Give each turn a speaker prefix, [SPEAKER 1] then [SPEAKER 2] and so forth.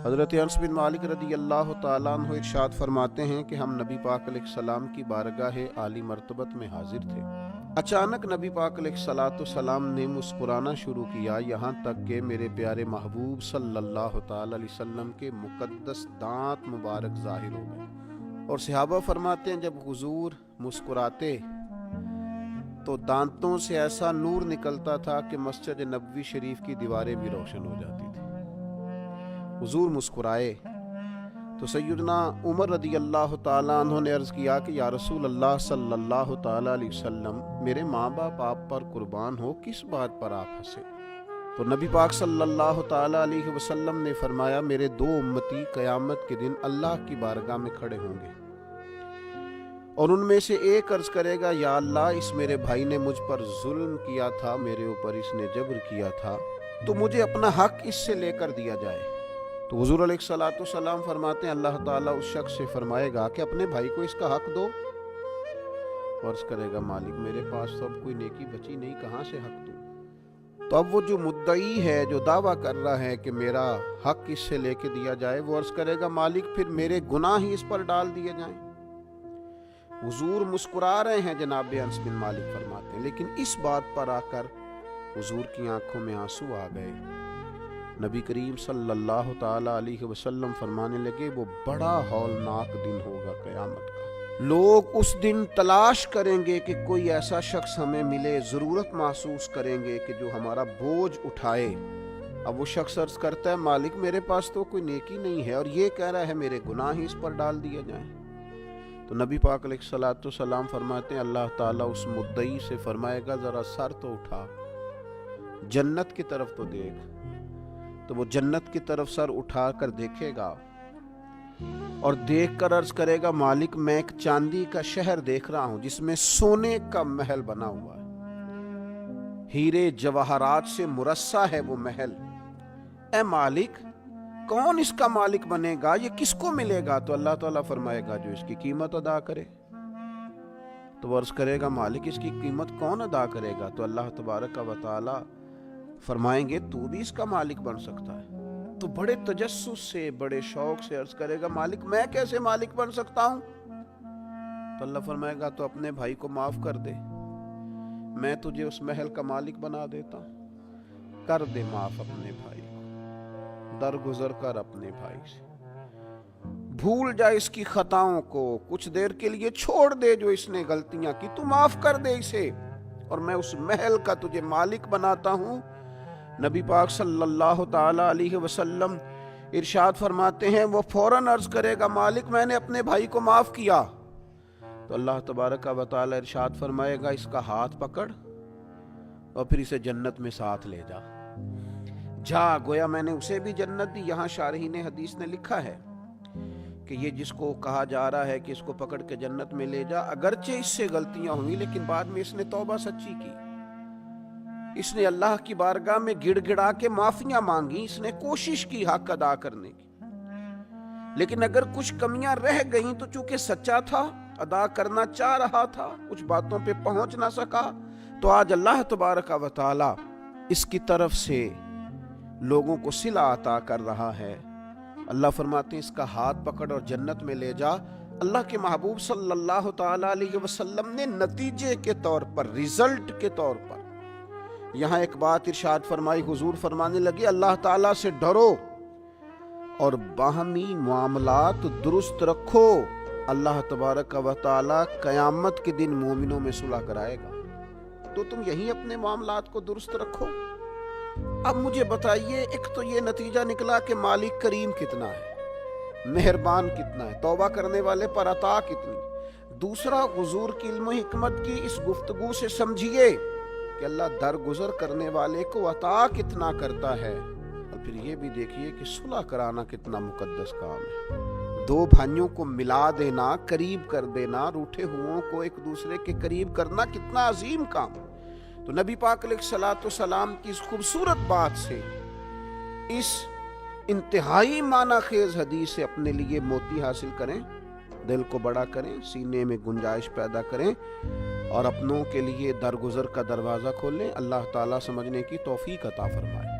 [SPEAKER 1] حضرت انس بن مالک رضی اللہ تعالیٰ عنہ ارشاد فرماتے ہیں کہ ہم نبی پاک علیہ السلام کی بارگاہ عالی مرتبت میں حاضر تھے۔ اچانک نبی پاک علیہ السلام نے مسکرانا شروع کیا، یہاں تک کہ میرے پیارے محبوب صلی اللہ تعالیٰ علیہ وسلم کے مقدس دانت مبارک ظاہر ہو گئے۔ اور صحابہ فرماتے ہیں جب حضور مسکراتے تو دانتوں سے ایسا نور نکلتا تھا کہ مسجد نبوی شریف کی دیواریں بھی روشن ہو جاتی تھی۔ حضور مسکرائے تو سیدنا عمر رضی اللہ تعالیٰ عنہ نے عرض کیا کہ یا رسول اللہ صلی اللہ تعالیٰ علیہ وسلم، میرے ماں باپ آپ پر قربان ہو، کس بات پر آپ ہنسے؟ تو نبی پاک صلی اللہ تعالیٰ علیہ وسلم نے فرمایا، میرے دو امتی قیامت کے دن اللہ کی بارگاہ میں کھڑے ہوں گے اور ان میں سے ایک عرض کرے گا، یا اللہ، اس میرے بھائی نے مجھ پر ظلم کیا تھا، میرے اوپر اس نے جبر کیا تھا، تو مجھے اپنا حق اس سے لے کر دیا جائے۔ تو حضور علیہ السلام فرماتے ہیں اللہ تعالیٰ اس شخص سے فرمائے گا کہ اپنے بھائی کو اس کا حق دو۔ عرض کرے گا، مالک میرے پاس تو اب کوئی نیکی بچی نہیں، کہاں سے حق دوں؟ تو اب وہ جو مدعی ہے، جو دعویٰ کر رہا ہے کہ میرا حق اس سے لے کے دیا جائے، وہ عرض کرے گا، مالک پھر میرے گناہ ہی اس پر ڈال دیے جائیں۔ حضور مسکرا رہے ہیں، جناب انس بن مالک فرماتے ہیں، لیکن اس بات پر آ کر حضور کی آنکھوں میں آنسو آ گئے۔ نبی کریم صلی اللہ تعالیٰ علیہ وسلم فرمانے لگے، وہ بڑا ہولناک دن ہوگا قیامت کا۔ لوگ اس دن تلاش کریں گے کہ کوئی ایسا شخص ہمیں ملے، ضرورت محسوس کریں گے کہ جو ہمارا بوجھ اٹھائے۔ اب وہ شخص عرض کرتا ہے، مالک میرے پاس تو کوئی نیکی نہیں ہے، اور یہ کہہ رہا ہے میرے گناہ ہی اس پر ڈال دیے جائیں۔ تو نبی پاک علیہ السلام فرماتے ہیں اللہ تعالیٰ اس مدعی سے فرمائے گا، ذرا سر تو اٹھا، جنت کی طرف تو دیکھ۔ تو وہ جنت کی طرف سر اٹھا کر دیکھے گا اور دیکھ کر عرض کرے گا، مالک میں ایک چاندی کا شہر دیکھ رہا ہوں جس میں سونے کا محل بنا ہوا ہے، ہیرے جواہرات سے مرصع ہے وہ محل۔ اے مالک، کون اس کا مالک بنے گا؟ یہ کس کو ملے گا؟ تو اللہ تعالیٰ فرمائے گا، جو اس کی قیمت ادا کرے۔ تو وہ عرض کرے گا، مالک اس کی قیمت کون ادا کرے گا؟ تو اللہ تبارک و تعالیٰ فرمائیں گے، تو بھی اس کا مالک بن سکتا ہے۔ تو بڑے تجسس سے، بڑے شوق سے عرض کرے گا، مالک میں کیسے مالک بن سکتا ہوں؟ تو اللہ فرمائے گا، تو اپنے بھائی کو معاف کر دے، میں تجھے اس محل کا مالک بنا دیتا ہوں۔ کر دے معاف اپنے بھائی کو، درگزر کر اپنے بھائی سے، بھول جا اس کی خطاؤں کو، کچھ دیر کے لیے چھوڑ دے جو اس نے غلطیاں کی، تو معاف کر دے اسے، اور میں اس محل کا تجھے مالک بناتا ہوں۔ نبی پاک صلی اللہ تعالیٰ علیہ وسلم ارشاد فرماتے ہیں، وہ فوراً عرض کرے گا، مالک میں نے اپنے بھائی کو معاف کیا۔ تو اللہ تبارک و تعالیٰ ارشاد فرمائے گا، اس کا ہاتھ پکڑ اور پھر اسے جنت میں ساتھ لے جا۔ جا، گویا میں نے اسے بھی جنت دی۔ یہاں شارحین حدیث نے لکھا ہے کہ یہ جس کو کہا جا رہا ہے کہ اس کو پکڑ کے جنت میں لے جا، اگرچہ اس سے غلطیاں ہوئی لیکن بعد میں اس نے توبہ سچی کی، اس نے اللہ کی بارگاہ میں گڑ گڑا کے معافیاں مانگی، اس نے کوشش کی حق ادا کرنے کی، لیکن اگر کچھ کمیاں رہ گئیں تو چونکہ سچا تھا، ادا کرنا چاہ رہا تھا، کچھ باتوں پہ پہنچ نہ سکا، تو آج اللہ تبارک و تعالی اس کی طرف سے لوگوں کو صلہ عطا کر رہا ہے۔ اللہ فرماتے ہیں، اس کا ہاتھ پکڑ اور جنت میں لے جا۔ اللہ کے محبوب صلی اللہ تعالی علیہ وسلم نے نتیجے کے طور پر، رزلٹ کے طور پر یہاں ایک بات ارشاد فرمائی۔ حضور فرمانے لگے، اللہ تعالیٰ سے ڈرو اور باہمی معاملات درست رکھو، اللہ تبارک و تعالیٰ قیامت کے دن مومنوں میں صلح کرائے گا، تو تم یہی اپنے معاملات کو درست رکھو۔ اب مجھے بتائیے، ایک تو یہ نتیجہ نکلا کہ مالک کریم کتنا ہے، مہربان کتنا ہے، توبہ کرنے والے پر عطا کتنی۔ دوسرا، حضور کی علم و حکمت کی اس گفتگو سے سمجھیے کہ اللہ درگزر کرنے والے کو عطا کتنا کرتا ہے، اور پھر یہ بھی دیکھیے کہ صلح کرانا کتنا مقدس کام ہے۔ دو بھائیوں کو ملا دینا، قریب کر دینا، روٹھے ہوں کو ایک دوسرے کے قریب کرنا کتنا عظیم کام ہے۔ تو نبی پاک علیہ السلام کی اس خوبصورت بات سے، اس انتہائی معنی خیز حدیث سے اپنے لیے موتی حاصل کریں، دل کو بڑا کریں، سینے میں گنجائش پیدا کریں اور اپنوں کے لیے درگزر کا دروازہ کھولیں۔ اللہ تعالیٰ سمجھنے کی توفیق عطا فرمائے۔